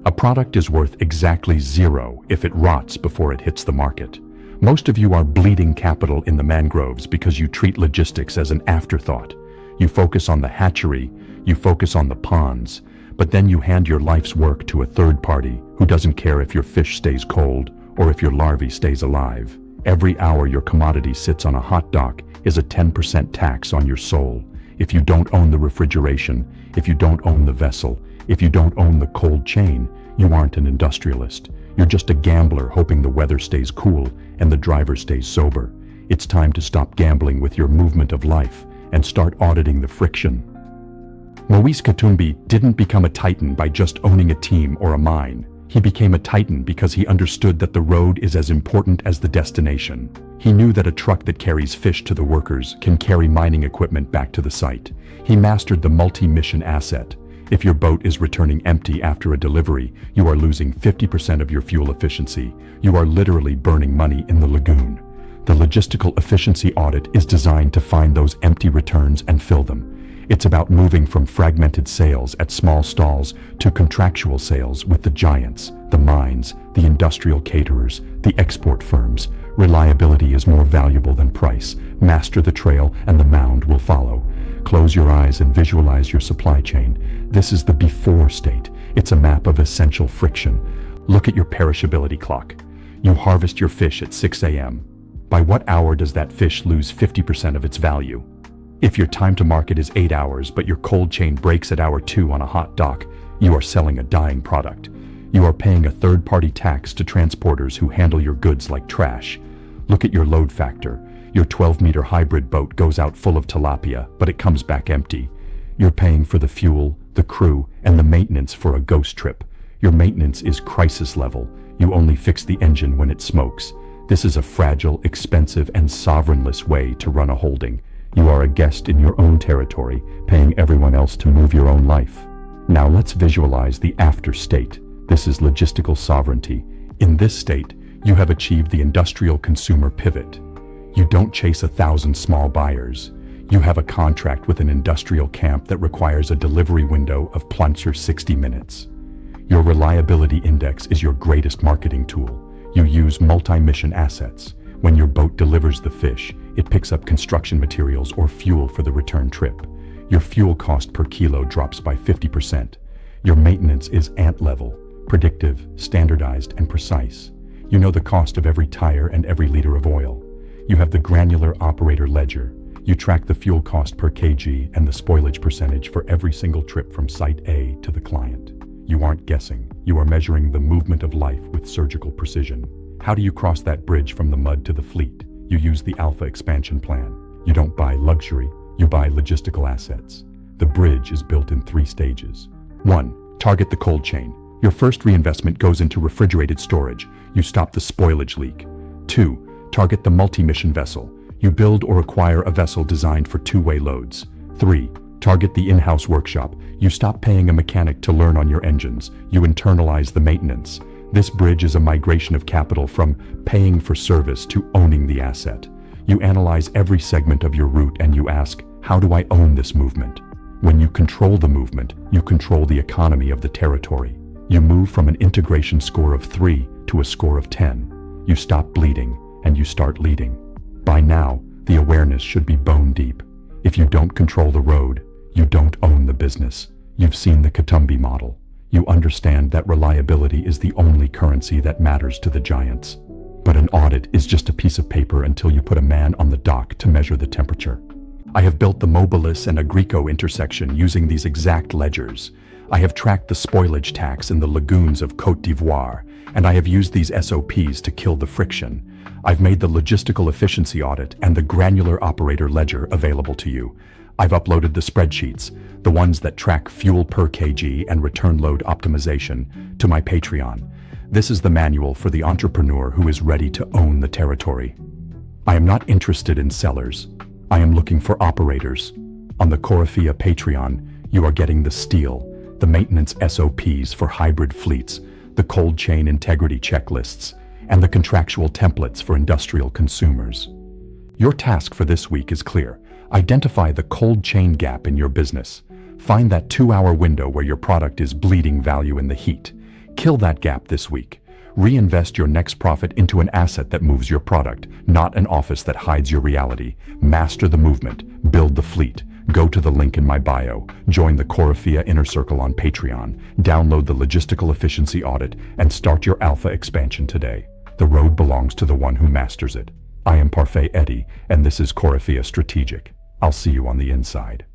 A product is worth exactly zero if it rots before it hits the market. Most of you are bleeding capital in the mangroves because you treat logistics as an afterthought. You focus on the hatchery, you focus on the ponds, but then you hand your life's work to a third party who doesn't care if your fish stays cold or if your larvae stays alive. Every hour your commodity sits on a hot dock is a 10% tax on your soul. If you don't own the refrigeration, if you don't own the vessel, if you don't own the cold chain, you aren't an industrialist. You're just a gambler hoping the weather stays cool and the driver stays sober. It's time to stop gambling with your movement of life and start auditing the friction. Moise Katumbi didn't become a titan by just owning a team or a mine. He became a titan because he understood that the road is as important as the destination. He knew that a truck that carries fish to the workers can carry mining equipment back to the site. He mastered the multi-mission asset. If your boat is returning empty after a delivery, you are losing 50% of your fuel efficiency. You are literally burning money in the lagoon. The Logistical Efficiency audit is designed to find those empty returns and fill them. It's about moving from fragmented sales at small stalls to contractual sales with the giants, the mines, the industrial caterers, the export firms. Reliability is more valuable than price. Master the trail and the mound will follow. Close your eyes and visualize your supply chain. This is the before state. It's a map of essential friction. Look at your perishability clock. You harvest your fish at 6 a.m. By what hour does that fish lose 50% of its value? If your time to market is 8 hours, but your cold chain breaks at hour 2 on a hot dock, you are selling a dying product. You are paying a third-party tax to transporters who handle your goods like trash. Look at your load factor. Your 12-meter hybrid boat goes out full of tilapia, but it comes back empty. You're paying for the fuel, the crew, and the maintenance for a ghost trip. Your maintenance is crisis level. You only fix the engine when it smokes. This is a fragile, expensive, and sovereignless way to run a holding. You are a guest in your own territory, paying everyone else to move your own life. Now let's visualize the after state. This is logistical sovereignty. In this state, you have achieved the industrial consumer pivot. You don't chase 1,000 small buyers. You have a contract with an industrial camp that requires a delivery window of + 60 minutes. Your reliability index is your greatest marketing tool. You use multi-mission assets. When your boat delivers the fish, it picks up construction materials or fuel for the return trip. Your fuel cost per kilo drops by 50%. Your maintenance is ant level, predictive, standardized, and precise. You know the cost of every tire and every liter of oil. You have the granular operator ledger. You track the fuel cost per kg and the spoilage percentage for every single trip from site A to the client. You aren't guessing. You are measuring the movement of life with surgical precision. How do you cross that bridge from the mud to the fleet? You use the Alpha expansion plan. You don't buy luxury, you buy logistical assets. The bridge is built in 3 stages. 1. Target the cold chain. Your first reinvestment goes into refrigerated storage. You stop the spoilage leak. 2. Target the multi-mission vessel. You build or acquire a vessel designed for 2-way loads. 3. Target the in-house workshop. You stop paying a mechanic to learn on your engines. You internalize the maintenance. This bridge is a migration of capital from paying for service to owning the asset. You analyze every segment of your route and you ask, how do I own this movement? When you control the movement, you control the economy of the territory. You move from an integration score of 3 to a score of 10. You stop bleeding and you start leading. By now, the awareness should be bone deep. If you don't control the road, you don't own the business. You've seen the Katumbi model. You understand that reliability is the only currency that matters to the giants. But an audit is just a piece of paper until you put a man on the dock to measure the temperature. I have built the Mobilis and Agrico intersection using these exact ledgers. I have tracked the spoilage tax in the lagoons of Côte d'Ivoire, and I have used these SOPs to kill the friction. I've made the Logistical Efficiency audit and the granular operator ledger available to you. I've uploaded the spreadsheets, the ones that track fuel per kg and return load optimization, to my Patreon. This is the manual for the entrepreneur who is ready to own the territory. I am not interested in sellers. I am looking for operators. On the Corifea Patreon, you are getting the steel, the maintenance SOPs for hybrid fleets, the cold chain integrity checklists, and the contractual templates for industrial consumers. Your task for this week is clear. Identify the cold chain gap in your business. Find that 2-hour window where your product is bleeding value in the heat. Kill that gap this week. Reinvest your next profit into an asset that moves your product, not an office that hides your reality. Master the movement. Build the fleet. Go to the link in my bio. Join the Korifia Inner Circle on Patreon. Download the Logistical Efficiency Audit and start your alpha expansion today. The road belongs to the one who masters it. I am Parfait Eddie, and this is Korifia Strategic. I'll see you on the inside.